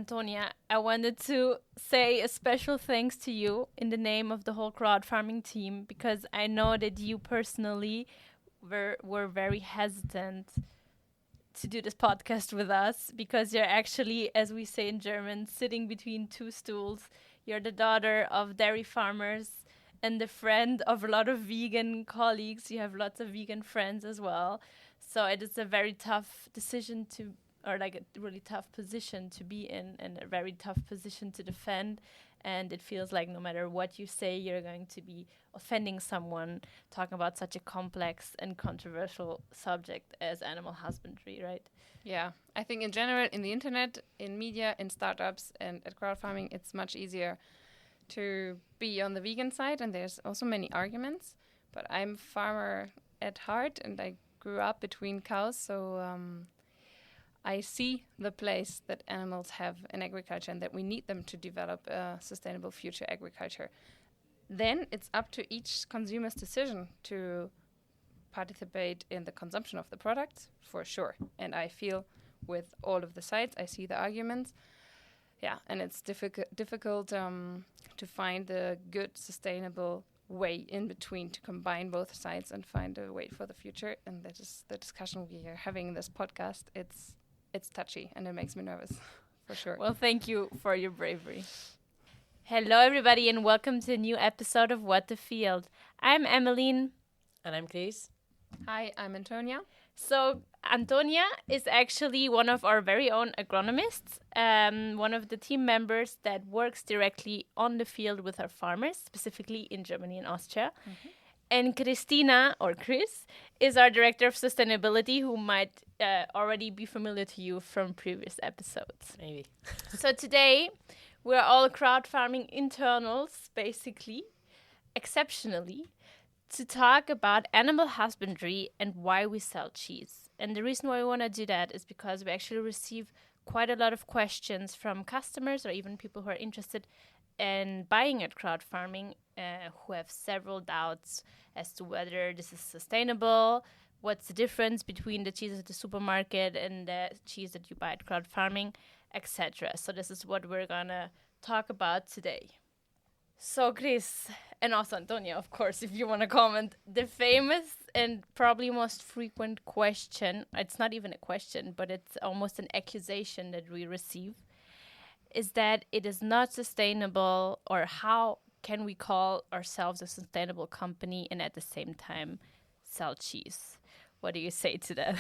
Antonia, I wanted to say a special thanks to you in the name of the whole CrowdFarming team, because I know that you personally were very hesitant to do this podcast with us, because you're actually, as we say in German, sitting between two stools. You're the daughter of dairy farmers and the friend of a lot of vegan colleagues. You have lots of vegan friends as well. So it is a very tough decision or like a really tough position to be in, and a very tough position to defend. And it feels like no matter what you say, you're going to be offending someone talking about such a complex and controversial subject as animal husbandry, right? Yeah, I think in general, in the internet, in media, in startups, and at crowdfarming, it's much easier to be on the vegan side, and there's also many arguments. But I'm farmer at heart, and I grew up between cows, so I see the place that animals have in agriculture and that we need them to develop a sustainable future agriculture. Then it's up to each consumer's decision to participate in the consumption of the products, for sure. And I feel with all of the sides, I see the arguments. Yeah, and it's difficult to find a good, sustainable way in between to combine both sides and find a way for the future. And that is the discussion we are having in this podcast. It's touchy and it makes me nervous, for sure. Well, thank you for your bravery. Hello, everybody, and welcome to a new episode of What the Field. I'm Emmeline. And I'm Chris. Hi, I'm Antonia. So Antonia is actually one of our very own agronomists, one of the team members that works directly on the field with our farmers, specifically in Germany and Austria. Mm-hmm. And Cristina, or Chris, is our director of sustainability, who might already be familiar to you from previous episodes. Maybe. So today, we're all CrowdFarming internals, basically, exceptionally, to talk about animal husbandry and why we sell cheese. And the reason why we want to do that is because we actually receive quite a lot of questions from customers or even people who are interested in buying at CrowdFarming, who have several doubts as to whether this is sustainable, what's the difference between the cheese at the supermarket and the cheese that you buy at CrowdFarming, etc. So this is what we're going to talk about today. So Chris, and also Antonia, of course, if you want to comment, the famous and probably most frequent question, it's not even a question, but it's almost an accusation that we receive, is that it is not sustainable, or how can we call ourselves a sustainable company and at the same time sell cheese? What do you say to that?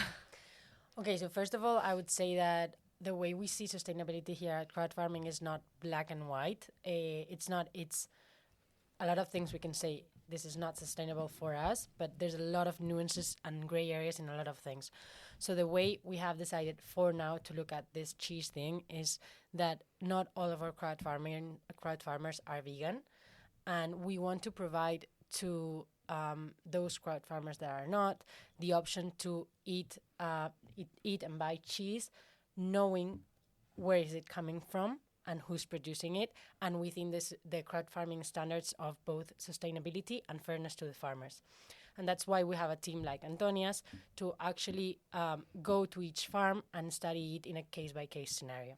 Okay, so first of all, I would say that the way we see sustainability here at CrowdFarming is not black and white. It's a lot of things we can say this is not sustainable for us, but there's a lot of nuances and gray areas in a lot of things. So the way we have decided for now to look at this cheese thing is that not all of our crowd farmers are vegan, and we want to provide to those crowd farmers that are not the option to eat and buy cheese, knowing where is it coming from and who's producing it, and within the crowd farming standards of both sustainability and fairness to the farmers. And that's why we have a team like Antonia's to actually go to each farm and study it in a case-by-case scenario.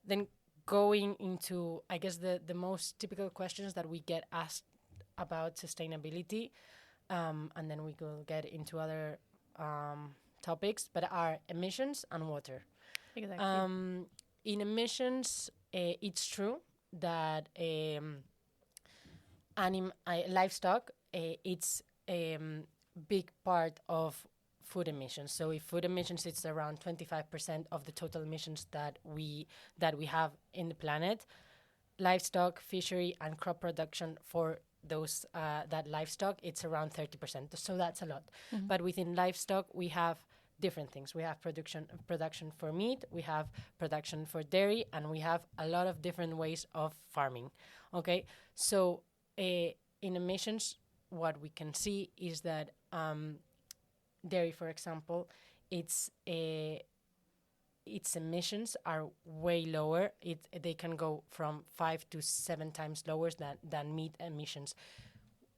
Then going into, I guess, the most typical questions that we get asked about sustainability, and then we will get into other topics, but are emissions and water. Exactly. In emissions, it's true that livestock, it's a big part of food emissions. So if food emissions, it's around 25% of the total emissions that we have in the planet. Livestock, fishery, and crop production for those that livestock, it's around 30%. So that's a lot. Mm-hmm. But within livestock, we have different things. We have production for meat, we have production for dairy, and we have a lot of different ways of farming. Okay, so in emissions, what we can see is that dairy, for example, its emissions are way lower. They can go from 5 to 7 times lower than meat emissions.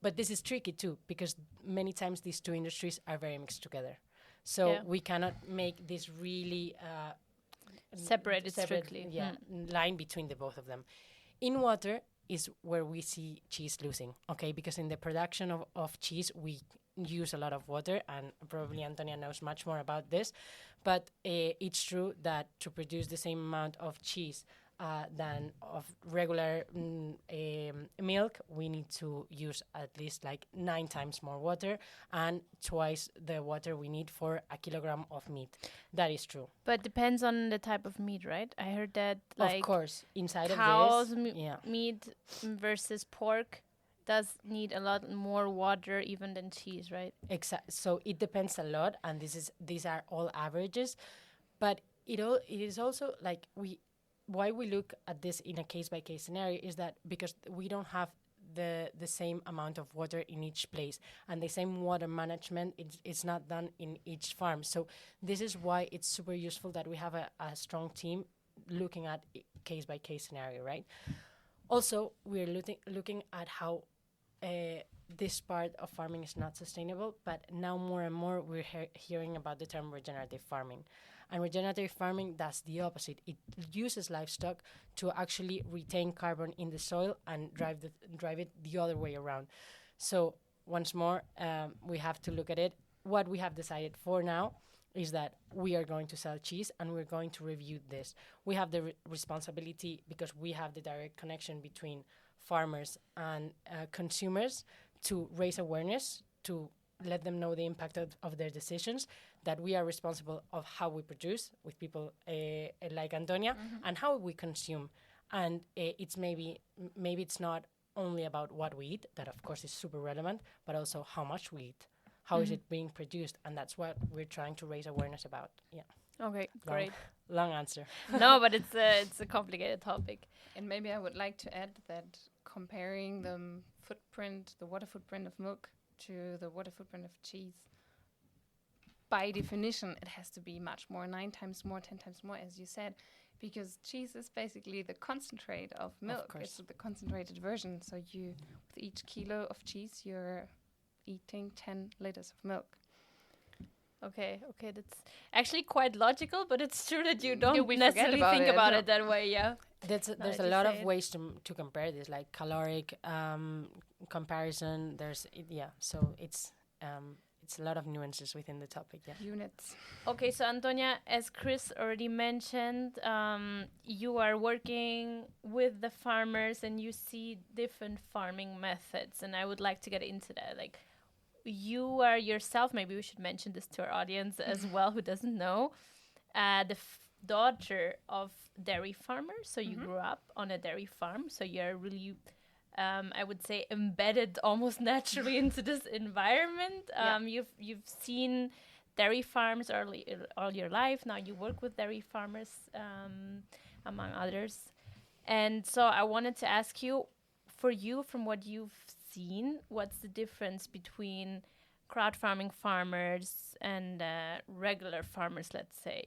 But this is tricky too, because many times these two industries are very mixed together. So we cannot make this really Separated strictly. Yeah, line between the both of them. In water is where we see cheese losing, okay? Because in the production of cheese, we use a lot of water, and probably Antonia knows much more about this, but it's true that to produce the same amount of cheese than of regular milk, we need to use at least like 9 times more water and twice the water we need for a kilogram of meat. That is true. But depends on the type of meat, right? I heard that like of course, inside cows of this, meat versus pork does need a lot more water even than cheese, right? So it depends a lot, and these are all averages, but it is also like why we look at this in a case-by-case scenario is that because we don't have the same amount of water in each place, and the same water management it's not done in each farm. So this is why it's super useful that we have a strong team looking at case-by-case scenario, right? Also, we're looking at how this part of farming is not sustainable, but now more and more we're hearing about the term regenerative farming. And regenerative farming does the opposite. It uses livestock to actually retain carbon in the soil and drive it the other way around. So once more, we have to look at it. What we have decided for now is that we are going to sell cheese, and we're going to review this. We have the responsibility, because we have the direct connection between farmers and consumers, to raise awareness, to let them know the impact of their decisions, that we are responsible of how we produce with people like Antonia, and how we consume. And it's maybe it's not only about what we eat, that of course is super relevant, but also how much we eat. How is it being produced? And that's what we're trying to raise awareness about. Yeah. Okay, great. Long answer. No, but it's a complicated topic. And maybe I would like to add that comparing the water footprint of milk to the water footprint of cheese, by definition, it has to be much more, 9 times more, 10 times more, as you said, because cheese is basically the concentrate of milk. It's the concentrated version. So with each kilo of cheese, you're eating 10 liters of milk. Okay, that's actually quite logical, but it's true that you don't we necessarily think about it that way, yeah. There's a lot of ways to compare this, like caloric comparison. So it's a lot of nuances within the topic. Yeah. Units. Okay, so Antonia, as Chris already mentioned, you are working with the farmers and you see different farming methods, and I would like to get into that. Like, you are yourself, maybe we should mention this to our audience as well, who doesn't know, the daughter of dairy farmers. So you grew up on a dairy farm. So you're really, I would say, embedded almost naturally into this environment. You've seen dairy farms all your life. Now you work with dairy farmers, among others. And so I wanted to ask you, for you, from what you've seen, what's the difference between crowd farming farmers and regular farmers, let's say?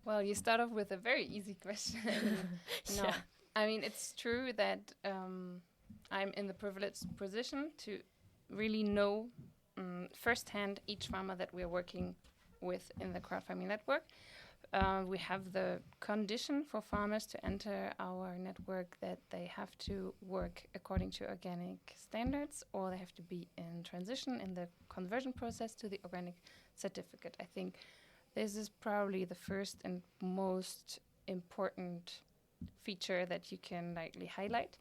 Well, you start off with a very easy question. No, I mean, it's true that I'm in the privileged position to really know firsthand each farmer that we're working with in the CrowdFarming network. We have the condition for farmers to enter our network that they have to work according to organic standards, or they have to be in transition in the conversion process to the organic certificate. I think this is probably the first and most important feature that you can likely highlight.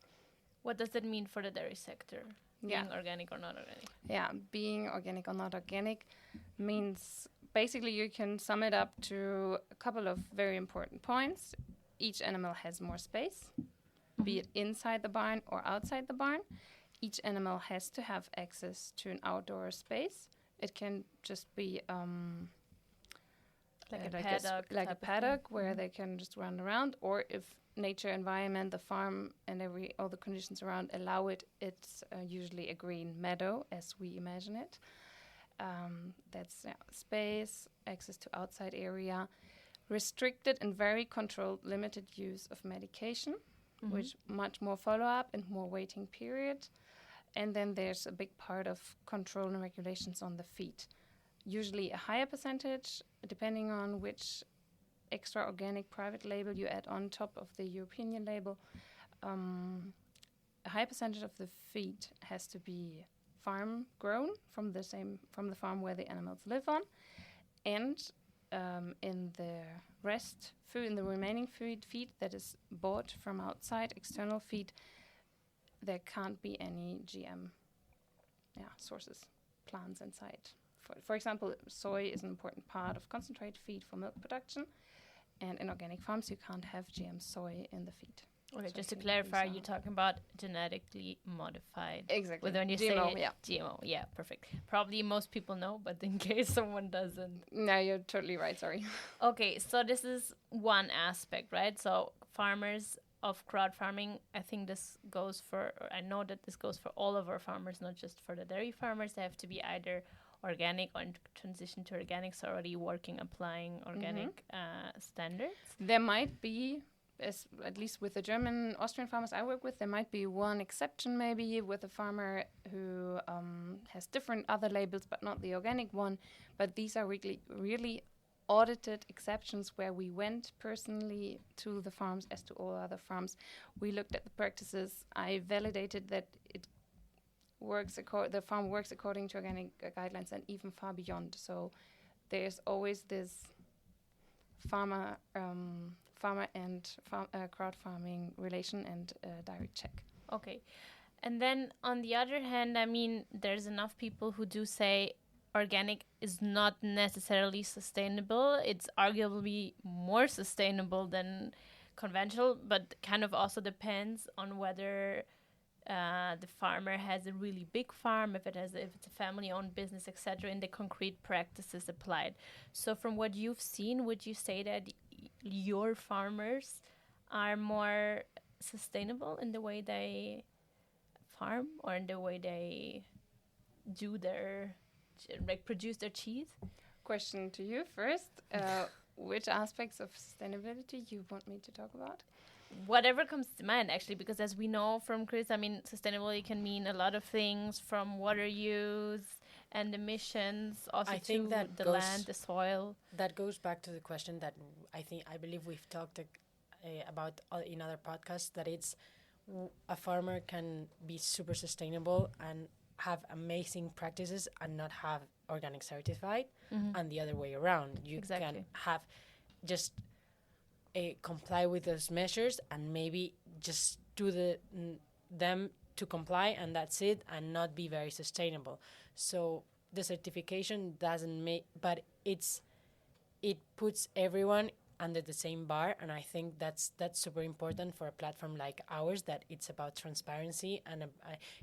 What does that mean for the dairy sector? Being organic or not organic? Yeah, being organic or not organic means basically you can sum it up to a couple of very important points. Each animal has more space, be it inside the barn or outside the barn. Each animal has to have access to an outdoor space. It can just be like a paddock where they can just run around, or if nature environment, the farm and all the conditions around allow it, it's usually a green meadow as we imagine it. That's space, access to outside area, restricted and very controlled limited use of medication, which much more follow-up and more waiting period. And then there's a big part of control and regulations on the feed. Usually a higher percentage, depending on which extra organic private label you add on top of the European label, a high percentage of the feed has to be farm grown from the farm where the animals live on, and in the remaining feed that is bought from outside, external feed, there can't be any GM sources, plants inside. For example, soy is an important part of concentrate feed for milk production, and in organic farms you can't have GM soy in the feed. Okay, So just to it can clarify, be you're talking about genetically modified. Exactly. When you GMO, say GMO, yeah, perfect. Probably most people know, but in case someone doesn't. No, you're totally right, sorry. Okay, so this is one aspect, right? So farmers of crowd farming, I think this goes for, or I know that this goes for all of our farmers, not just for the dairy farmers. They have to be either organic or in transition to organic, so already working, applying organic standards. There might be, at least with the German, Austrian farmers I work with, there might be one exception maybe with a farmer who has different other labels but not the organic one. But these are really audited exceptions where we went personally to the farms as to all other farms. We looked at the practices. I validated that it works the farm works according to organic guidelines and even far beyond. So there's always this farmer and crowd farming relation and direct check. Okay. And then on the other hand, I mean, there's enough people who do say organic is not necessarily sustainable. It's arguably more sustainable than conventional, but kind of also depends on whether the farmer has a really big farm, if it's a family-owned business, etc., and the concrete practices applied. So from what you've seen, would you say that your farmers are more sustainable in the way they farm or in the way they do produce their cheese? Question to you first. Which aspects of sustainability you want me to talk about? Whatever comes to mind, actually, because as we know from Chris, I mean, sustainability can mean a lot of things, from water use and emissions, also to the land, the soil. That goes back to the question that I believe we've talked about in other podcasts, that it's a farmer can be super sustainable and have amazing practices and not have organic certified, and the other way around. You can have just comply with those measures and maybe just do them to comply, and that's it, and not be very sustainable. So the certification doesn't make, but it puts everyone under the same bar, and I think that's super important for a platform like ours, that it's about transparency, and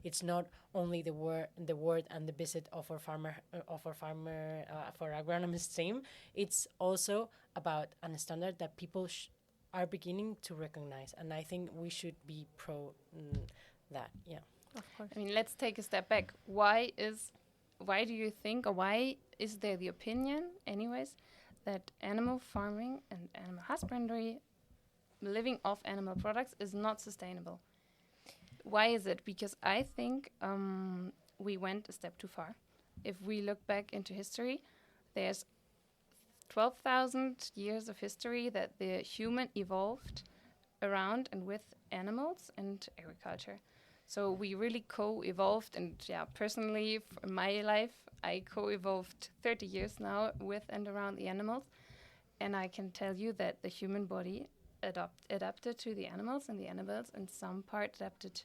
it's not only the word and the visit of our agronomist team. It's also about a standard that people are beginning to recognize, and I think we should be pro that. Yeah, of course. I mean, let's take a step back. Why do you think, or why is there the opinion, anyways, that animal farming and animal husbandry, living off animal products, is not sustainable? Why is it? Because I think we went a step too far. If we look back into history, there's 12,000 years of history that the human evolved around and with animals and agriculture. So we really co-evolved, and personally, in my life, I co-evolved 30 years now with and around the animals, and I can tell you that the human body adapted to the animals, and the animals in some part adapted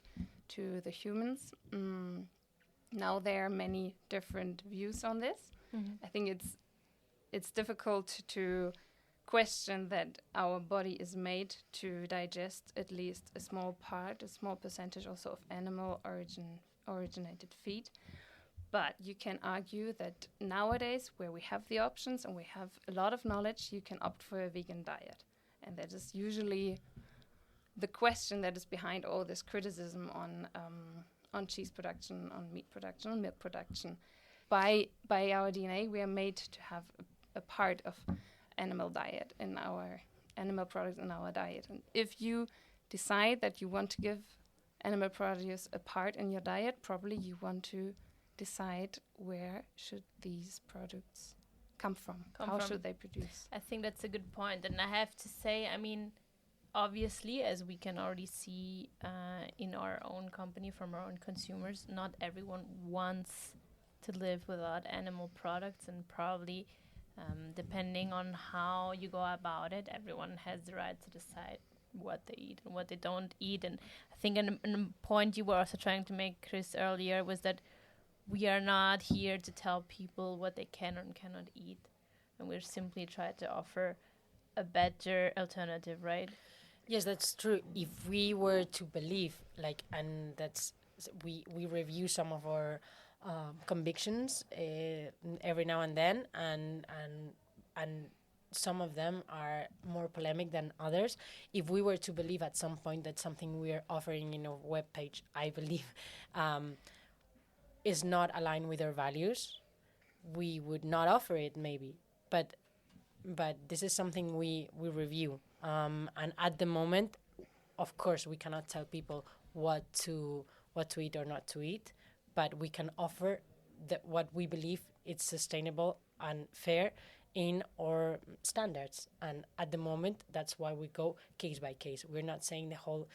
to the humans. Now there are many different views on this. I think it's difficult to question that our body is made to digest at least a small percentage also of animal originated feed. But you can argue that nowadays, where we have the options and we have a lot of knowledge, you can opt for a vegan diet. And that is usually the question that is behind all this criticism on cheese production, on meat production, on milk production. By our DNA, we are made to have a part of animal diet in our animal products in our diet. And if you decide that you want to give animal produce a part in your diet, probably you want to decide where should these products come from? Come How from. should they produce? I think that's a good point. And I have to say, I mean, obviously, as we can already see in our own company from our own consumers, not everyone wants to live without animal products, and probably depending on how you go about it, everyone has the right to decide what they eat and what they don't eat. And I think a point you were also trying to make, Chris, earlier was that we are not here to tell people what they can and cannot eat, and we're simply trying to offer a better alternative, right? Yes, that's true. If we were to believe, like, and that's we review some of our convictions every now and then, and some of them are more polemic than others. If we were to believe at some point that something we are offering in our webpage, I believe, is not aligned with our values, we would not offer it, maybe. But this is something we review. And at the moment, of course, we cannot tell people what to eat or not to eat, but we can offer what we believe is sustainable and fair in our standards. And at the moment, that's why we go case by case. We're not saying the whole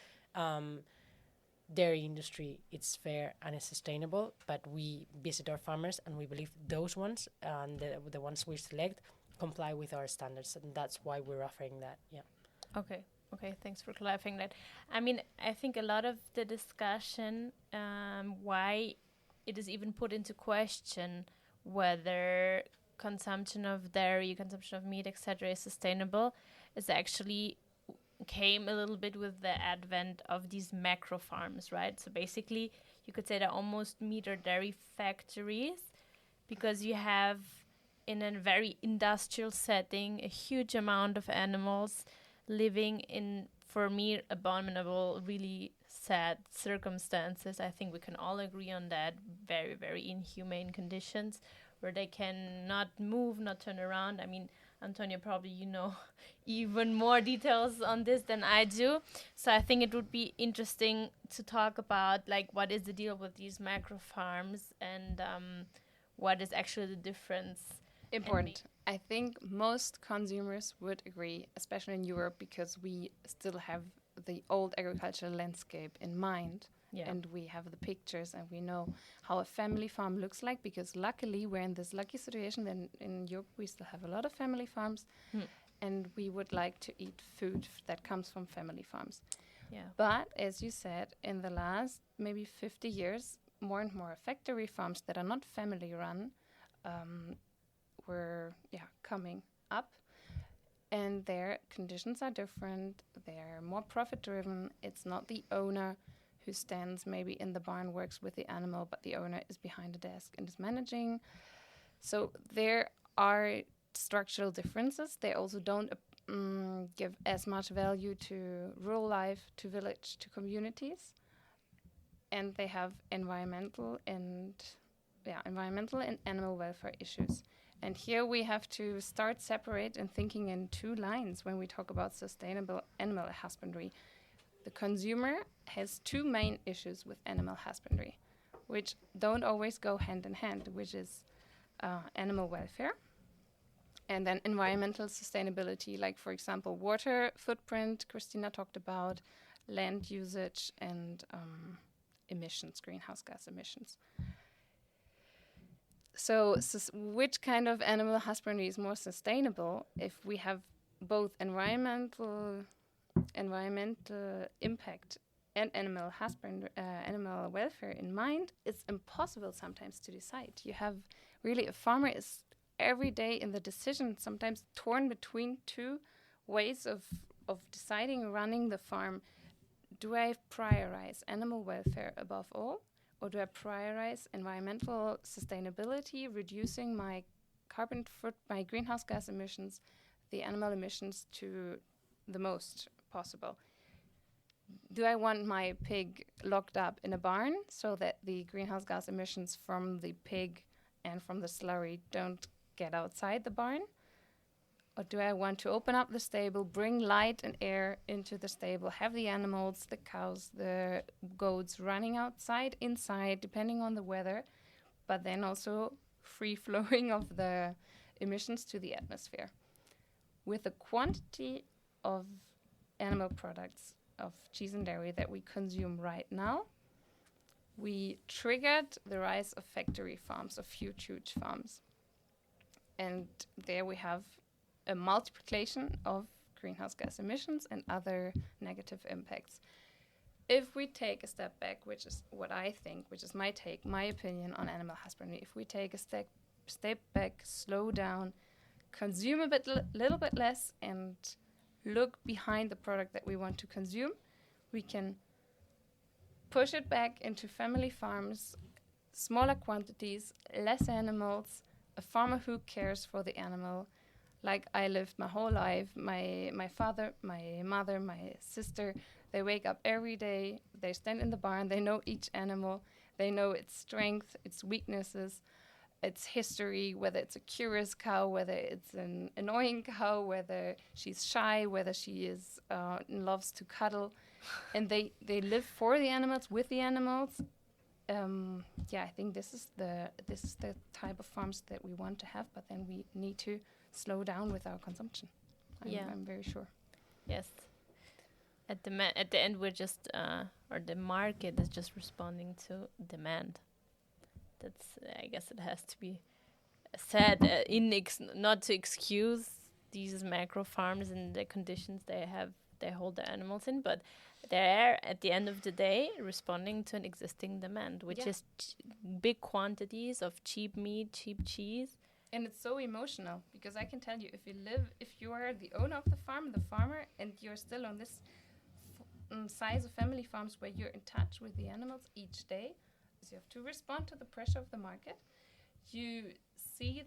dairy industry it's fair and it's sustainable, but we visit our farmers and we believe those ones and the ones we select comply with our standards, and that's why we're offering that. Yeah. Okay, thanks for clarifying that. I mean, I think a lot of the discussion, why it is even put into question whether consumption of dairy, consumption of meat, etc., is sustainable, is actually came a little bit with the advent of these macro farms, right? So basically, you could say they're almost meat or dairy factories, because you have, in a very industrial setting, a huge amount of animals living in, for me, abominable, really sad circumstances. I think we can all agree on that. Very, very inhumane conditions where they can not move, not turn around. I mean, Antonia, probably you know even more details on this than I do. So I think it would be interesting to talk about, like, what is the deal with these macro farms, and what is actually the difference. Important. I think most consumers would agree, especially in Europe, because we still have the old agricultural landscape in mind. Yeah. And we have the pictures and we know how a family farm looks like, because luckily we're in this lucky situation that in Europe we still have a lot of family farms, and we would like to eat food that comes from family farms. Yeah. But as you said, in the last maybe 50 years, more and more factory farms that are not family run were coming up, and their conditions are different. They're more profit driven. It's not the owner who stands maybe in the barn, works with the animal, but the owner is behind the desk and is managing. So there are structural differences. They also don't give as much value to rural life, to village, to communities, and they have environmental and animal welfare issues. And here we have to start separate and thinking in two lines when we talk about sustainable animal husbandry. The consumer has two main issues with animal husbandry, which don't always go hand in hand, which is animal welfare and then environmental sustainability, like, for example, water footprint, Cristina talked about, land usage, and emissions, greenhouse gas emissions. So which kind of animal husbandry is more sustainable if we have both environmental impact and animal welfare in mind? It's impossible sometimes to decide. You have really, a farmer is every day in the decision, sometimes torn between two ways of deciding, running the farm. Do I prioritize animal welfare above all? Or do I prioritize environmental sustainability, reducing my my greenhouse gas emissions, the animal emissions, to the most possible? Do I want my pig locked up in a barn so that the greenhouse gas emissions from the pig and from the slurry don't get outside the barn? Or do I want to open up the stable, bring light and air into the stable, have the animals, the cows, the goats running outside, inside, depending on the weather, but then also free flowing of the emissions to the atmosphere. With the quantity of animal products, of cheese and dairy that we consume right now, we triggered the rise of factory farms, of huge farms. And there we have a multiplication of greenhouse gas emissions and other negative impacts. If we take a step back, which is what I think, which is my opinion on animal husbandry, if we take a step back, slow down, consume a little bit less, and look behind the product that we want to consume, we can push it back into family farms, smaller quantities, less animals, a farmer who cares for the animal. Like I lived my whole life, my father, my mother, my sister, they wake up every day, they stand in the barn, they know each animal, they know its strength, its weaknesses, its history, whether it's a curious cow, whether it's an annoying cow, whether she's shy, whether she is loves to cuddle. And they live for the animals, with the animals. I think this is the type of farms that we want to have, but then we need to slow down with our consumption. I'm very sure. Yes. At the end, we're just, or the market is just responding to demand. That's, I guess it has to be said, not to excuse these macro farms and the conditions they hold their animals in, but they're, at the end of the day, responding to an existing demand, which is big quantities of cheap meat, cheap cheese. And it's so emotional, because I can tell you, if you are the owner of the farm, the farmer, and you're still on this size of family farms where you're in touch with the animals each day, so you have to respond to the pressure of the market. You see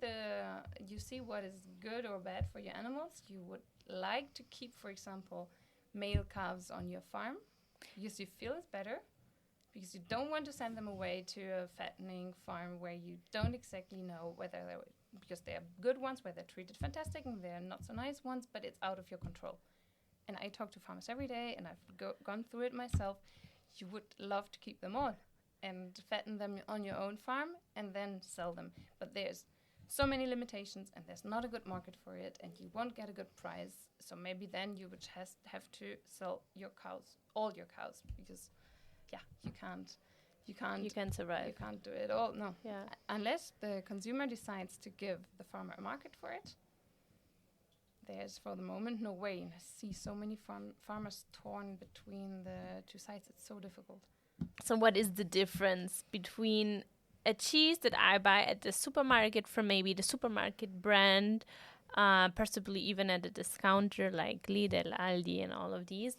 what is good or bad for your animals. You would like to keep, for example, male calves on your farm because you feel it's better, because you don't want to send them away to a fattening farm where you don't exactly know whether because they are good ones where they're treated fantastic and they're not so nice ones, but it's out of your control. And I talk to farmers every day, and I've gone through it myself. You would love to keep them all and fatten them on your own farm and then sell them. But there's so many limitations, and there's not a good market for it, and you won't get a good price. So maybe then you would have to sell your cows, all your cows, because you can't survive. You can't do it all. No. Yeah. Unless the consumer decides to give the farmer a market for it, there's for the moment no way. And I see so many farmers torn between the two sides. It's so difficult. So what is the difference between a cheese that I buy at the supermarket from maybe the supermarket brand, possibly even at a discounter like Lidl, Aldi, and all of these,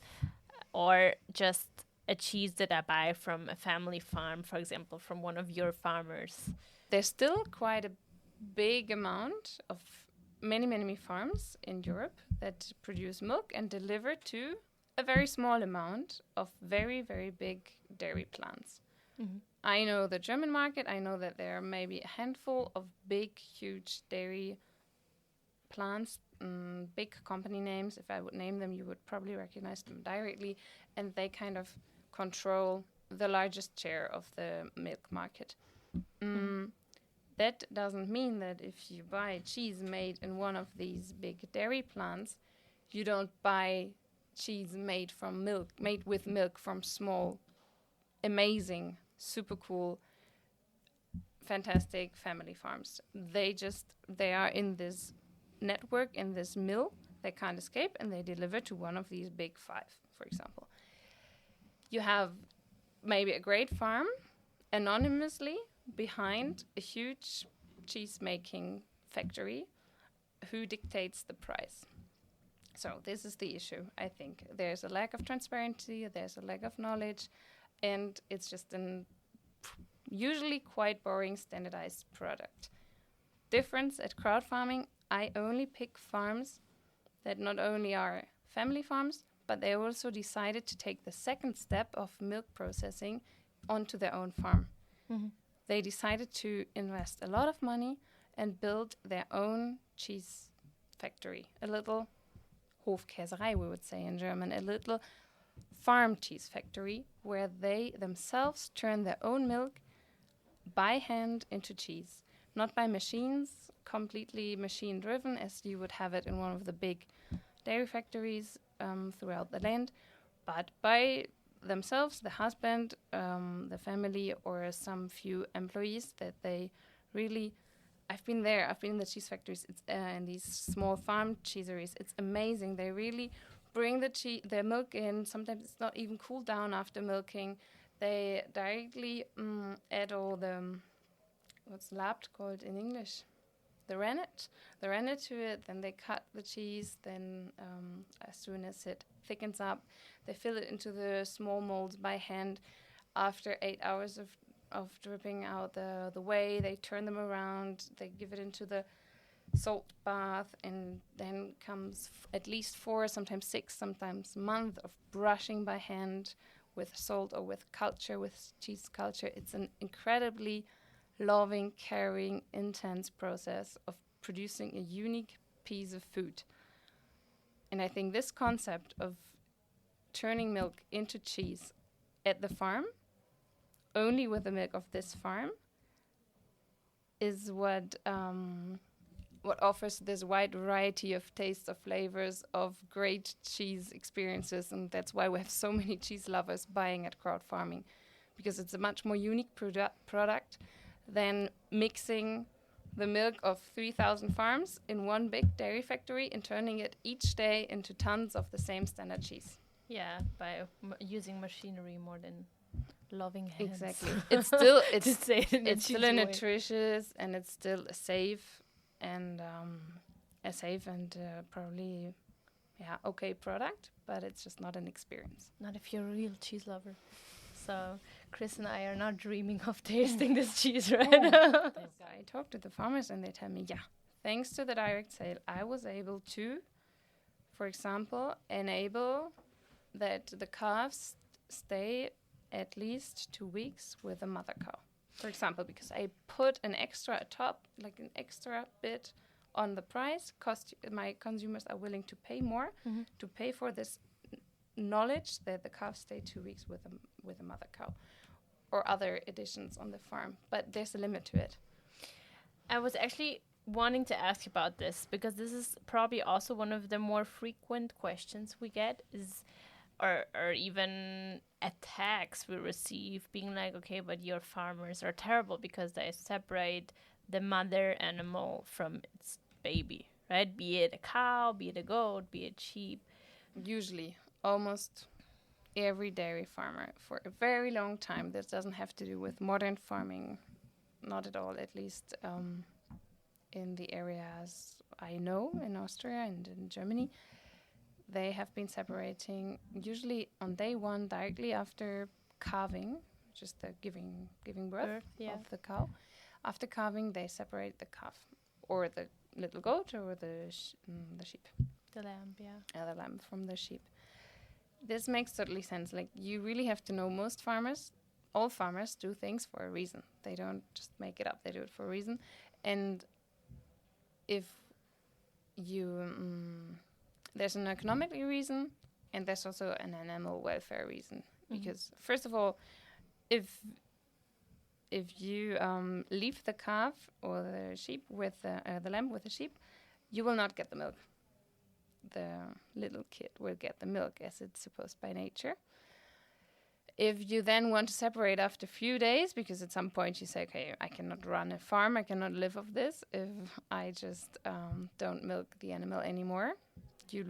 or just a cheese that I buy from a family farm, for example, from one of your farmers? There's still quite a big amount of many farms in Europe that produce milk and deliver to a very small amount of very, very big dairy plants. Mm-hmm. I know the German market. I know that there are maybe a handful of big, huge dairy plants, big company names. If I would name them, you would probably recognize them directly. And they kind of control the largest share of the milk market. That doesn't mean that if you buy cheese made in one of these big dairy plants, you don't buy cheese made with milk from small, amazing, super cool, fantastic family farms. They are in this network, in this mill. They can't escape, and they deliver to one of these big five, for example. You have maybe a great farm anonymously behind a huge cheese-making factory who dictates the price. So this is the issue, I think. There's a lack of transparency, there's a lack of knowledge, and it's just an usually quite boring standardized product. Difference at CrowdFarming, I only pick farms that not only are family farms, but they also decided to take the second step of milk processing onto their own farm. Mm-hmm. They decided to invest a lot of money and build their own cheese factory, a little Hofkäserei, we would say in German, a little farm cheese factory where they themselves turn their own milk by hand into cheese. not by machines, completely machine driven as you would have it in one of the big dairy factories throughout the land, but by themselves, the husband, the family, or some few employees that they really. I've been there. I've been in the cheese factories and these small farm cheeseries. It's amazing. They really bring the milk in. Sometimes it's not even cooled down after milking. They directly add all the what's lapped called in English, the rennet to it. Then they cut the cheese. Then as soon as it thickens up, they fill it into the small molds by hand. After 8 hours of dripping out the whey, they turn them around, they give it into the salt bath, and then comes at least 4, sometimes 6, sometimes a month of brushing by hand with salt or with culture, with cheese culture. It's an incredibly loving, caring, intense process of producing a unique piece of food. And I think this concept of turning milk into cheese at the farm, only with the milk of this farm, is what offers this wide variety of tastes, of flavors, of great cheese experiences, and that's why we have so many cheese lovers buying at CrowdFarming, because it's a much more unique product than mixing the milk of 3,000 farms in one big dairy factory and turning it each day into tons of the same standard cheese. Yeah, by using machinery more than loving hands. Exactly. It's still it's still nutritious, and it's still safe and probably okay product, but it's just not an experience. Not if you're a real cheese lover. So Chris and I are not dreaming of tasting this cheese right now. I talk to the farmers and they tell me, thanks to the direct sale, I was able to, for example, enable that the calves stay at least 2 weeks with a mother cow. For example, because I put an extra atop, like an extra bit on the price, my consumers are willing to pay more to pay for this knowledge that the calves stay 2 weeks with a mother cow, or other additions on the farm. But there's a limit to it. I was actually wanting to ask about this because this is probably also one of the more frequent questions we get or even attacks we receive, being like, okay, but your farmers are terrible because they separate the mother animal from its baby, right? Be it a cow, be it a goat, be it sheep. Usually, almost every dairy farmer for a very long time, this doesn't have to do with modern farming, not at all, at least in the areas I know in Austria and in Germany. They have been separating usually on day one directly after calving, just the giving birth of the cow. After calving, they separate the calf or the little goat or the sheep. The lamb, the lamb from the sheep. This makes totally sense. Like, you really have to know all farmers do things for a reason. They don't just make it up. They do it for a reason. And if you... there's an economic reason, and there's also an animal welfare reason. Because, first of all, if you leave the calf or the sheep with the lamb with the sheep, you will not get the milk. The little kid will get the milk as it's supposed by nature. If you then want to separate after a few days, because at some point you say, okay, I cannot run a farm, I cannot live off this if I just don't milk the animal anymore. You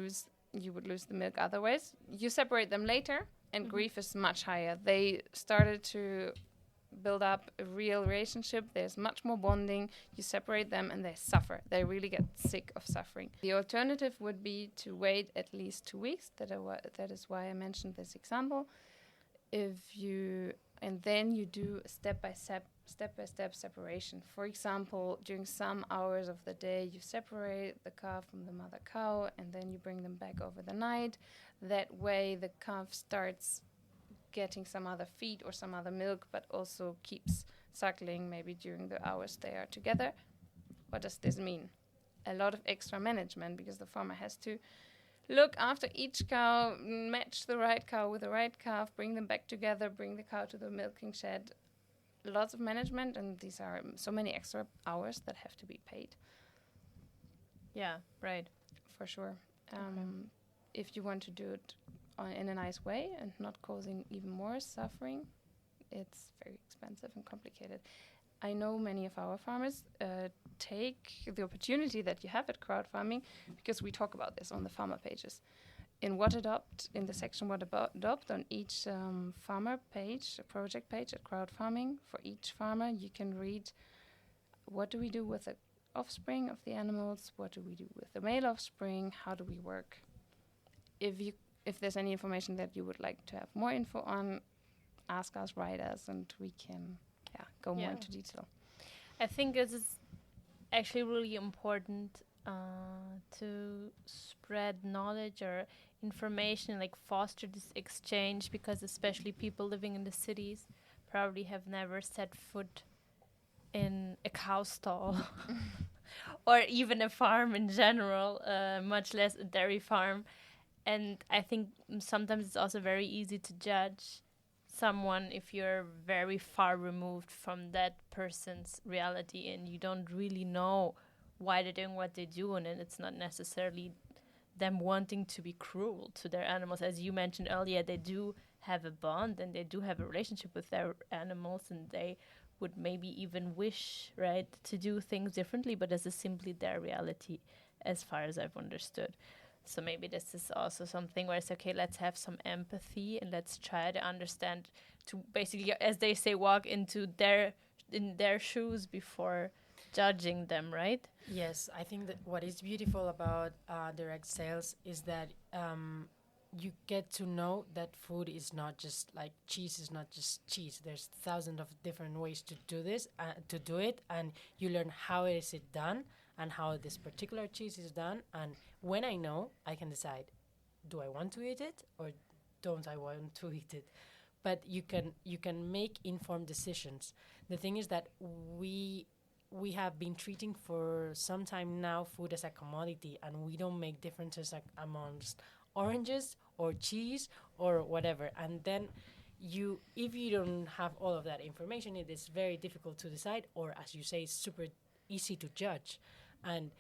would lose the milk otherwise. You separate them later, and grief is much higher. They started to build up a real relationship. There's much more bonding. You separate them and they suffer. They really get sick of suffering. The alternative would be to wait at least 2 weeks. That is why I mentioned this example. And then you do step-by-step separation. For example, during some hours of the day, you separate the calf from the mother cow, and then you bring them back over the night. That way, the calf starts getting some other feed or some other milk, but also keeps suckling maybe during the hours they are together. What does this mean? A lot of extra management, because the farmer has to look after each cow, match the right cow with the right calf, bring them back together, bring the cow to the milking shed. lots of management, and these are so many extra hours that have to be paid. Yeah, right. For sure. If you want to do it in a nice way and not causing even more suffering, it's very expensive and complicated. I know many of our farmers take the opportunity that you have at CrowdFarming, because we talk about this on the farmer pages. In What Adopt, in the section What Adopt, on each farmer page, a project page at CrowdFarming, for each farmer, you can read what do we do with the offspring of the animals, what do we do with the male offspring, how do we work. If there's any information that you would like to have more info on, ask us, write us, and we can go more into detail. I think this is actually really important to spread knowledge or information, like foster this exchange, because especially people living in the cities probably have never set foot in a cow stall or even a farm in general, much less a dairy farm. And I think sometimes it's also very easy to judge someone if you're very far removed from that person's reality and you don't really know why they're doing what they do, and it's not necessarily them wanting to be cruel to their animals. As you mentioned earlier, they do have a bond and they do have a relationship with their animals, and they would maybe even wish, right, to do things differently, but this is simply their reality as far as I've understood. So maybe this is also something where it's okay, let's have some empathy and let's try to understand, to basically, as they say, walk into their shoes before judging them, right? Yes, I think that what is beautiful about direct sales is that you get to know that food is not just like cheese is not just cheese. There's thousands of different ways to do this, to do it, and you learn how is it done and how this particular cheese is done. And when I know, I can decide, do I want to eat it or don't I want to eat it? But you can make informed decisions. The thing is that we have been treating for some time now food as a commodity, and we don't make differences amongst oranges or cheese or whatever. And then if you don't have all of that information, it is very difficult to decide, or as you say, it's super easy to judge. And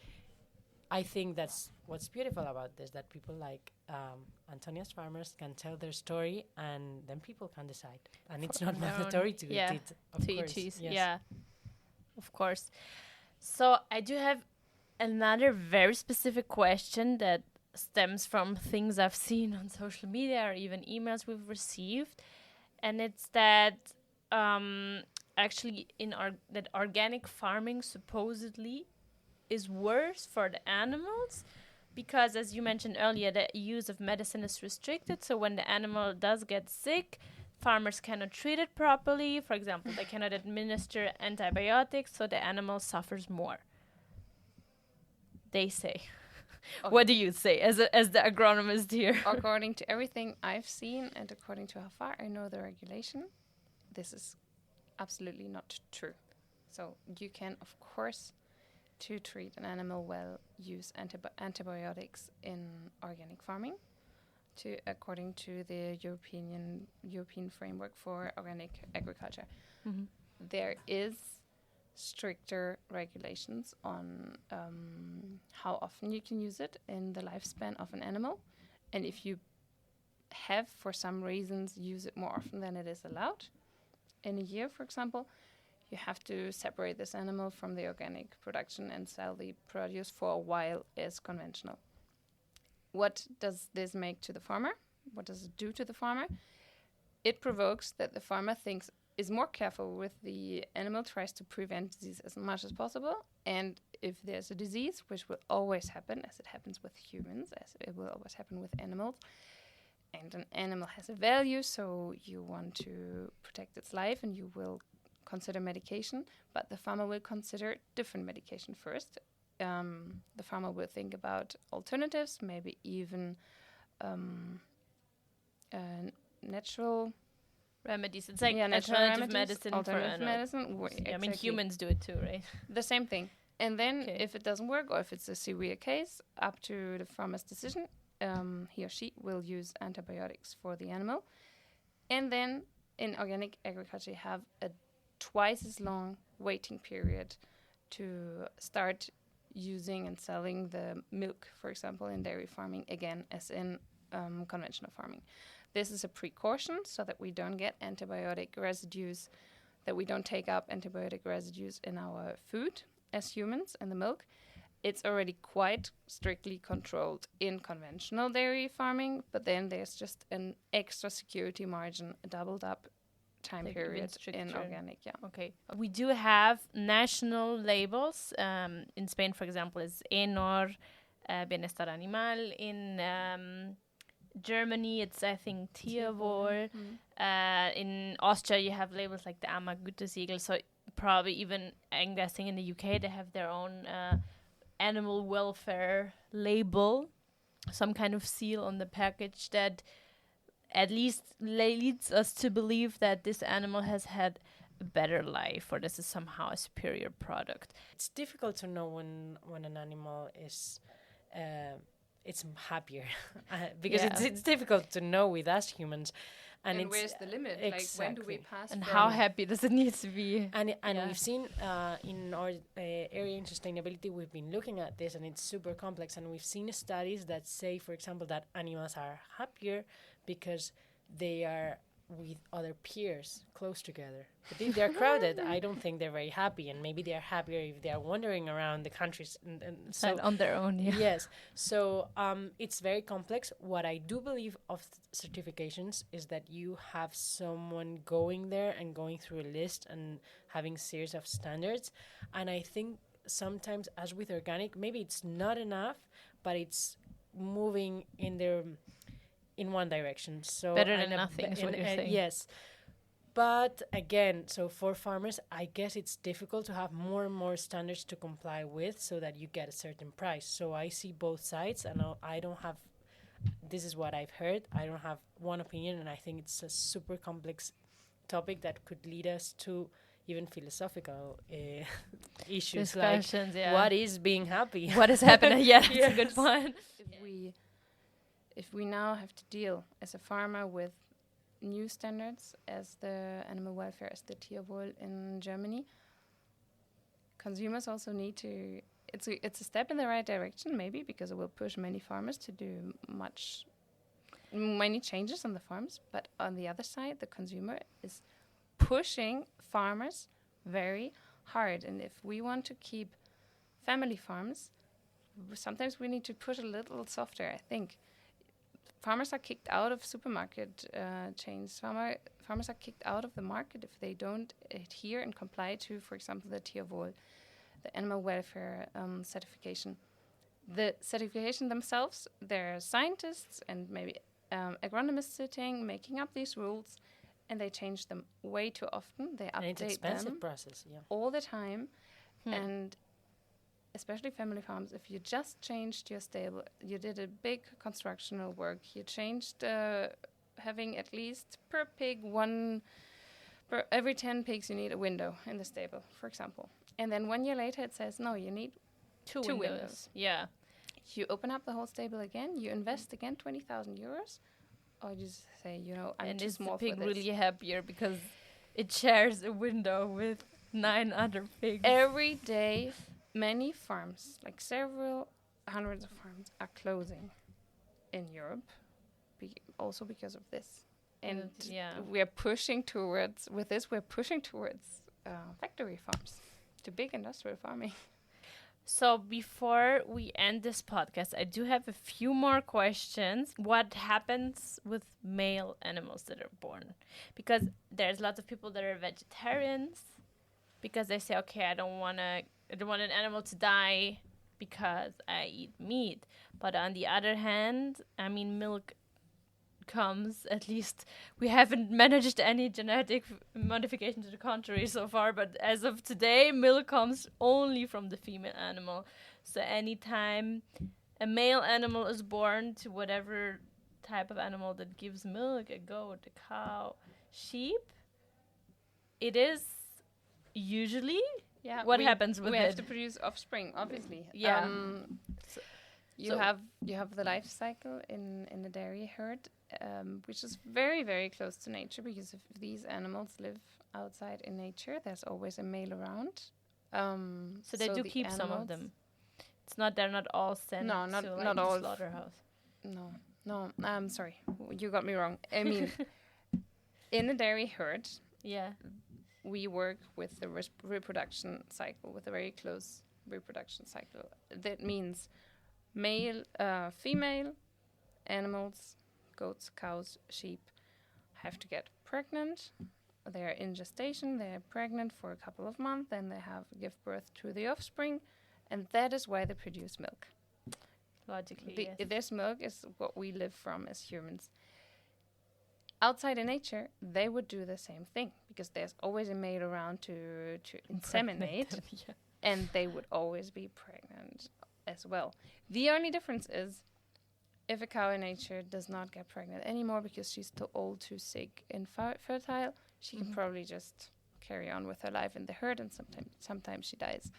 I think that's what's beautiful about this, that people like Antonia's farmers can tell their story, and then people can decide. And it's not mandatory to eat it, of course. Cheese. Yes. Yeah, of course. So I do have another very specific question that stems from things I've seen on social media or even emails we've received. And it's that actually that organic farming supposedly is worse for the animals, because as you mentioned earlier, the use of medicine is restricted. So when the animal does get sick, farmers cannot treat it properly. For example, they cannot administer antibiotics, so the animal suffers more, they say. Okay. What do you say as the agronomist here? According to everything I've seen and according to how far I know the regulation, this is absolutely not true. So you can, of course, to treat an animal well, use antibiotics in organic farming, according to the European framework for organic agriculture. Mm-hmm. There is stricter regulations on how often you can use it in the lifespan of an animal, and if you have, for some reasons, use it more often than it is allowed in a year, for example, you have to separate this animal from the organic production and sell the produce for a while as conventional. What does this make to the farmer? What does it do to the farmer? It provokes that the farmer is more careful with the animal, tries to prevent disease as much as possible. And if there's a disease, which will always happen, as it happens with humans, as it will always happen with animals, and an animal has a value, so you want to protect its life and you will consider medication, but the farmer will consider different medication first. The farmer will think about alternatives, maybe even natural remedies. It's like alternative medicine for animals. Exactly. I mean, humans do it too, right? The same thing. And then if it doesn't work, or if it's a severe case, up to the farmer's decision, he or she will use antibiotics for the animal. And then in organic agriculture, you have a twice as long waiting period to start using and selling the milk, for example, in dairy farming, again, as in conventional farming. This is a precaution so that we don't get antibiotic residues, that we don't take up antibiotic residues in our food as humans and the milk. It's already quite strictly controlled in conventional dairy farming, but then there's just an extra security margin, a doubled up time Like period even in stricter. organic. Yeah. Okay. We do have national labels. In Spain, for example, is ENOR, Bienestar Animal. In Germany, it's, I think, Tierwohl. In Austria, you have labels like the Ammergütesiegel. So probably even, I'm guessing, in the UK, they have their own animal welfare label, some kind of seal on the package that at least leads us to believe that this animal has had a better life, or this is somehow a superior product. It's difficult to know when an animal is it's happier because it's difficult to know with us humans. And it's where's the limit? Exactly. Like, when do we pass? And from how happy does it need to be? And we've seen in our area in sustainability, we've been looking at this, and it's super complex. And we've seen studies that say, for example, that animals are happier because they are with other peers close together. But if they're crowded, I don't think they're very happy. And maybe they're happier if they are wandering around the countries and so on their own. Yeah. Yes. So it's very complex. What I do believe of certifications is that you have someone going there and going through a list and having series of standards. And I think sometimes, as with organic, maybe it's not enough, but it's moving in one direction. So better than nothing is what you're saying. Yes. But again, so for farmers, I guess it's difficult to have more and more standards to comply with so that you get a certain price. So I see both sides, and I don't have, this is what I've heard, I don't have one opinion, and I think it's a super complex topic that could lead us to even philosophical issues. Discussions, like what is being happy? What is happening? Yeah, that's a good point. If we now have to deal as a farmer with new standards as the animal welfare, as the Tierwohl in Germany, consumers also need to, it's a step in the right direction, maybe, because it will push many farmers to do many changes on the farms. But on the other side, the consumer is pushing farmers very hard. And if we want to keep family farms, sometimes we need to push a little softer, I think. Farmers are kicked out of supermarket chains. Farmers are kicked out of the market if they don't adhere and comply to, for example, the Tierwohl, the animal welfare certification. The certification themselves, there are scientists and maybe agronomists sitting, making up these rules, and they change them way too often. They update them. And it's an expensive process, all the time. And especially family farms, if you just changed your stable, you did a big constructional work, you changed having at least per pig every 10 pigs you need a window in the stable, for example. And then 1 year later it says, no, you need two windows. Yeah. You open up the whole stable again, you invest again 20,000 euros, or you just say, I'm too small for this. And is the pig really happier because it shares a window with 9 other pigs? Every day, many farms, like several hundreds of farms, are closing in Europe, also because of this. And we're pushing towards factory farms, to big industrial farming. So before we end this podcast, I do have a few more questions. What happens with male animals that are born? Because there's lots of people that are vegetarians because they say, okay, I don't want an animal to die because I eat meat. But on the other hand, I mean, milk comes, at least we haven't managed any genetic modification to the contrary so far, but as of today, milk comes only from the female animal. So anytime a male animal is born to whatever type of animal that gives milk, a goat, a cow, sheep, it is usually what happens with it. We have to produce offspring, obviously. Yeah. You have the life cycle in the dairy herd, which is very, very close to nature, because if these animals live outside in nature, there's always a male around. So they do the keep some of animals- them. It's not they're not all sent No, not- to like not the all. slaughterhouse. No, I'm sorry. You got me wrong. I mean, in a dairy herd, Yeah. we work with the reproduction cycle, with a very close reproduction cycle. That means female animals, goats, cows, sheep, have to get pregnant. They are in gestation, they are pregnant for a couple of months, then they give birth to the offspring, and that is why they produce milk. Logically, yes. This milk is what we live from as humans. Outside in nature, they would do the same thing, because there's always a male around to inseminate, Yeah. and they would always be pregnant as well. The only difference is if a cow in nature does not get pregnant anymore because she's too old, too sick, and fertile, she can probably just carry on with her life in the herd, and sometimes she dies,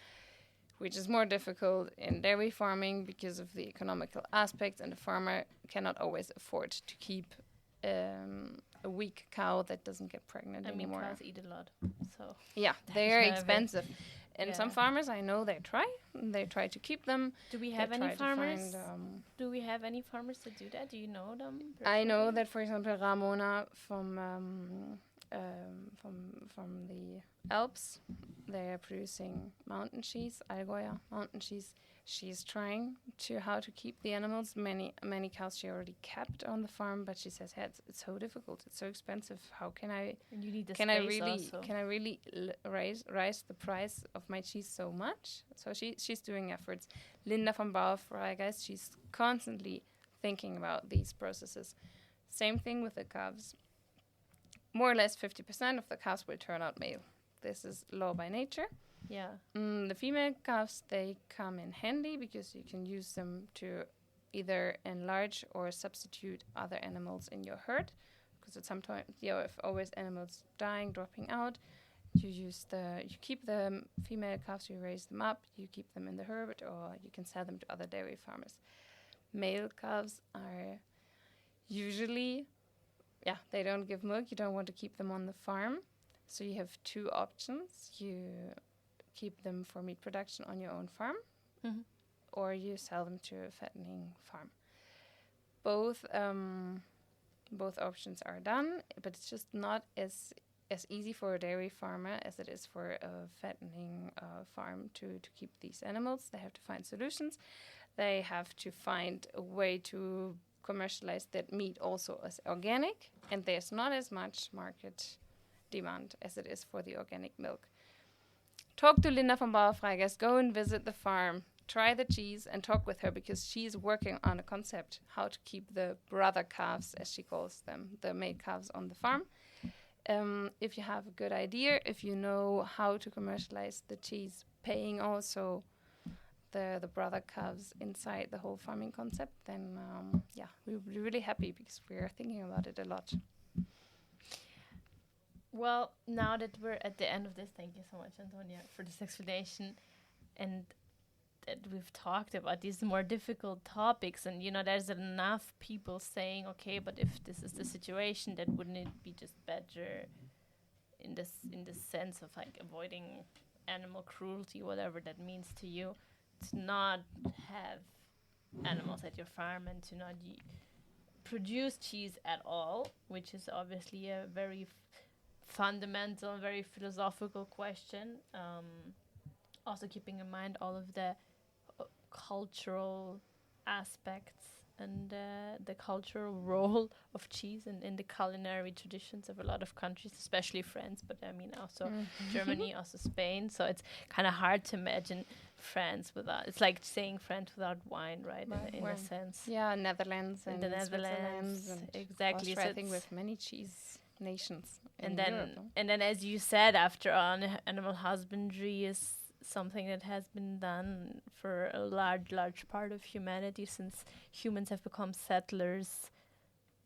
which is more difficult in dairy farming because of the economical aspects, and the farmer cannot always afford to keep a weak cow that doesn't get pregnant anymore. Cows eat a lot, so Yeah, they're expensive. And some Yeah. farmers, I know, they try to keep them. do we They have any try to farmers? find, Do we have any farmers that do that? Do you know them? I know personally? that, for example, Ramona from the Alps, they are producing mountain cheese, Allgäuer mountain cheese. She's trying how to keep the animals. Many cows she already kept on the farm, but she says, "Hey, it's so difficult. It's so expensive. How can I And you need the can I space really also. can I really raise the price of my cheese so much?" So she's doing efforts. Linda from Bauerfreigeist, she's constantly thinking about these processes. Same thing with the calves. More or less 50% of the calves will turn out male. This is law by nature. Yeah. The female calves, they come in handy because you can use them to either enlarge or substitute other animals in your herd. Because at some time, if always animals dying, dropping out, you keep the female calves, you raise them up, you keep them in the herd, or you can sell them to other dairy farmers. Male calves are usually, they don't give milk. You don't want to keep them on the farm. So you have two options. You keep them for meat production on your own farm, or you sell them to a fattening farm. Both options are done, but it's just not as easy for a dairy farmer as it is for a fattening farm to keep these animals. They have to find solutions. They have to find a way to commercialize that meat also as organic, and there's not as much market demand as it is for the organic milk. Talk to Linda from Bauerfreigeist, go and visit the farm, try the cheese, and talk with her, because she's working on a concept how to keep the brother calves, as she calls them, the male calves on the farm. If you have a good idea, if you know how to commercialize the cheese, paying also the brother calves inside the whole farming concept, then we'll be really happy, because we're thinking about it a lot. Well, now that we're at the end of this, thank you so much, Antonia, for this explanation, and that we've talked about these more difficult topics. And there's enough people saying, okay, but if this is the situation, then wouldn't it be just better in this sense of like avoiding animal cruelty, whatever that means to you, to not have animals at your farm and to not produce cheese at all, which is obviously a very fundamental, very philosophical question. Also keeping in mind all of the cultural aspects and the cultural role of cheese in the culinary traditions of a lot of countries, especially France, but I mean also Germany, also Spain. So it's kind of hard to imagine France without, it's like saying France without wine, right? In a sense. Yeah, Netherlands and the Netherlands, and exactly. Austria, So I think with many cheese nations. And Europe, then, as you said, after all, animal husbandry is something that has been done for a large part of humanity since humans have become settlers,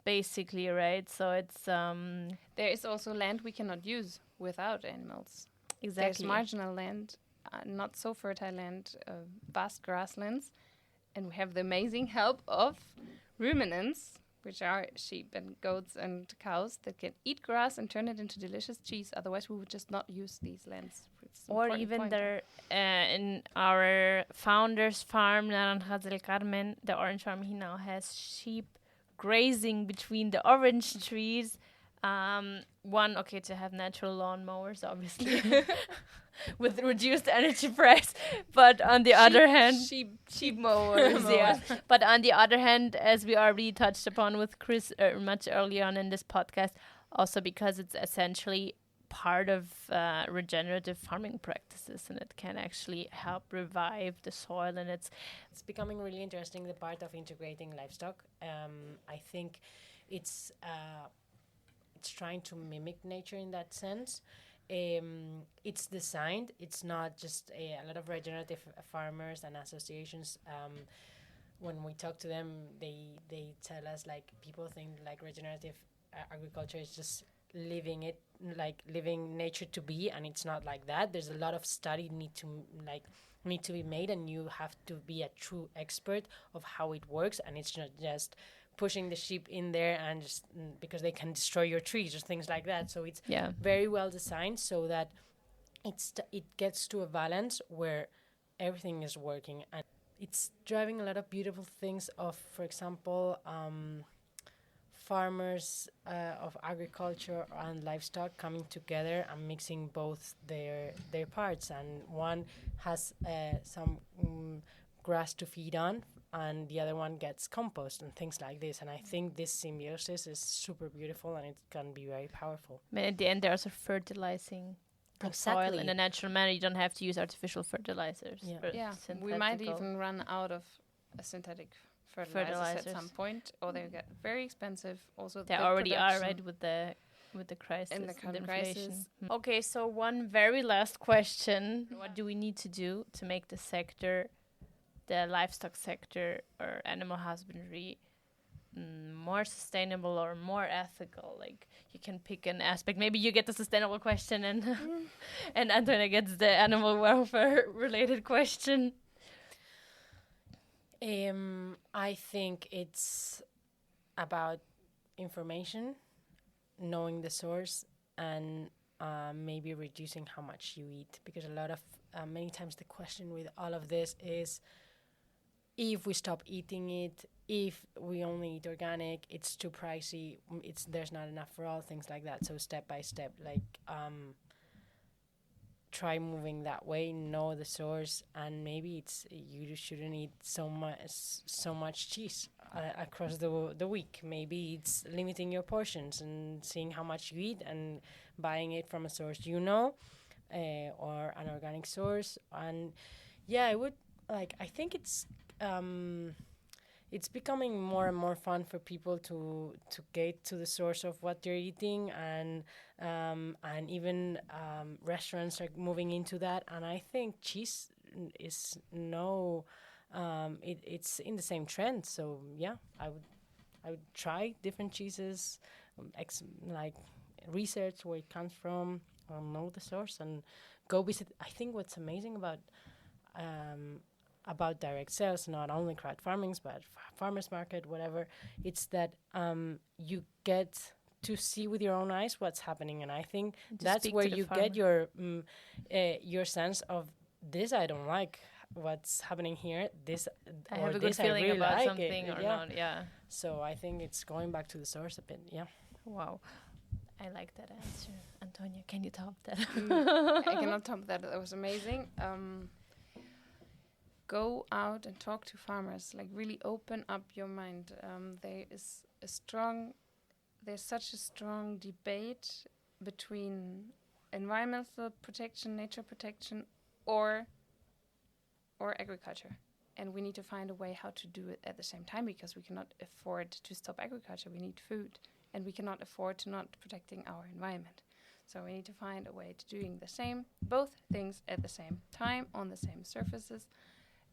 basically, right? So it's there is also land we cannot use without animals. exactly There's marginal land, not so fertile land, vast grasslands, and we have the amazing help of ruminants which are sheep and goats and cows that can eat grass and turn it into delicious cheese. Otherwise, we would just not use these lands. Or even there, in our founder's farm, Naranjas del Carmen, the orange farm, he now has sheep grazing between the orange trees. To have natural lawn mowers, obviously, with reduced energy price. But on the other hand, sheep mowers, yeah. But on the other hand, as we already touched upon with Chris much earlier on in this podcast, also because it's essentially part of regenerative farming practices, and it can actually help revive the soil, and it's becoming really interesting, the part of integrating livestock. I think it's trying to mimic nature in that sense. It's designed, it's not just a lot of regenerative farmers and associations. When we talk to them, they tell us, like, people think like regenerative agriculture is just living nature to be, and it's not like that. There's a lot of study need to be made, and you have to be a true expert of how it works, and it's not just pushing the sheep in there and just because they can destroy your trees or things like that. So it's very well designed so that it gets to a balance where everything is working, and it's driving a lot of beautiful things of, for example, farmers of agriculture and livestock coming together and mixing both their parts, and one has some grass to feed on, and the other one gets compost and things like this. And I think this symbiosis is super beautiful, and it can be very powerful. But at the end, they're also fertilizing the soil in a natural manner. You don't have to use artificial fertilizers. We might even run out of synthetic fertilizers at some point, or they get very expensive. Also, they already are, right, with the crisis, in the current crisis. Okay, so one very last question: what do we need to do to make the sector, the livestock sector or animal husbandry, more sustainable or more ethical? Like, you can pick an aspect. Maybe you get the sustainable question, and and Antonia gets the animal welfare related question. I think it's about information, knowing the source, and maybe reducing how much you eat, because a lot of many times the question with all of this is, if we stop eating it, if we only eat organic, it's too pricey, there's not enough for all, things like that. So step by step, try moving that way, know the source, and maybe it's you shouldn't eat so much cheese across the week. Maybe it's limiting your portions and seeing how much you eat and buying it from a source or an organic source. And I would I think it's becoming more and more fun for people to get to the source of what they're eating, and even restaurants are moving into that. And I think cheese is it's in the same trend. So I would try different cheeses, research where it comes from, know the source, and go visit. I think what's amazing about direct sales, not only CrowdFarming, but farmers market, whatever, it's that you get to see with your own eyes what's happening. And I think that's where you get your sense of, this I don't like what's happening here, this I have a good feeling really about something or not. So I think it's going back to the source a bit. Wow, I like that answer. Antonia, can you top that? I cannot top that. That was amazing. Go out and talk to farmers. Really open up your mind. There's such a strong debate between environmental protection, nature protection, or agriculture, and we need to find a way how to do it at the same time, because we cannot afford to stop agriculture. We need food, and we cannot afford to not protecting our environment. So we need to find a way to doing both things at the same time on the same surfaces.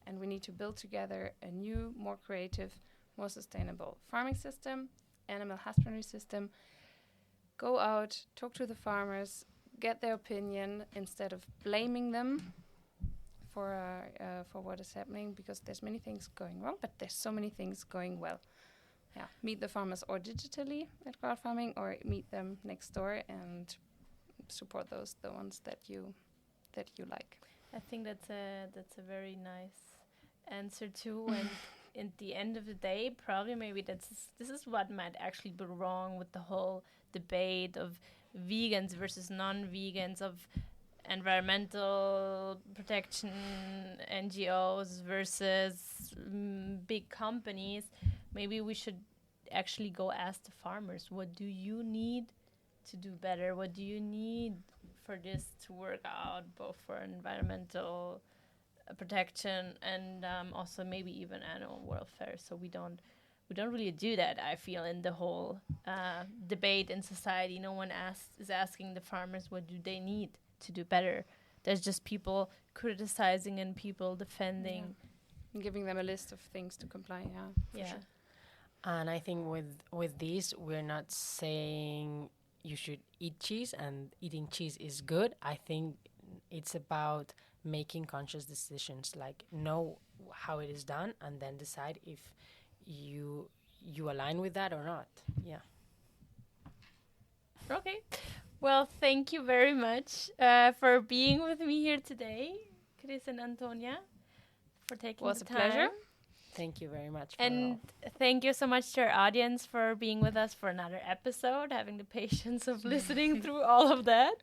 And we need to build together a new, more creative, more sustainable farming system, animal husbandry system. Go out, talk to the farmers, get their opinion instead of blaming them for what is happening, because there's many things going wrong, but there's so many things going well. meet the farmers or digitally at CrowdFarming, or meet them next door and support the ones that you like. I think that's a very nice answer too. And at the end of the day, probably maybe this is what might actually be wrong with the whole debate of vegans versus non-vegans, of environmental protection NGOs versus big companies. Maybe we should actually go ask the farmers, what do you need to do better? What do you need for this to work out, both for environmental protection and also maybe even animal welfare? So we don't really do that, I feel, in the whole debate in society. No one is asking the farmers what do they need to do better. There's just people criticizing and people defending. And giving them a list of things to comply, for sure. And I think with this, we're not saying you should eat cheese and eating cheese is good. I think it's about making conscious decisions, like know how it is done and then decide if you align with that or not. Yeah. Okay. Well, thank you very much for being with me here today, Chris and Antonia, for taking the time. Was a pleasure. Thank you very much. And thank you so much to our audience for being with us for another episode, having the patience of listening through all of that.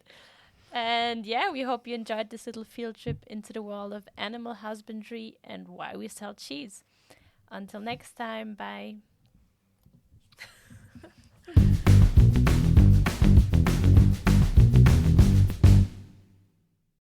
And yeah, we hope you enjoyed this little field trip into the world of animal husbandry and why we sell cheese. Until next time, bye.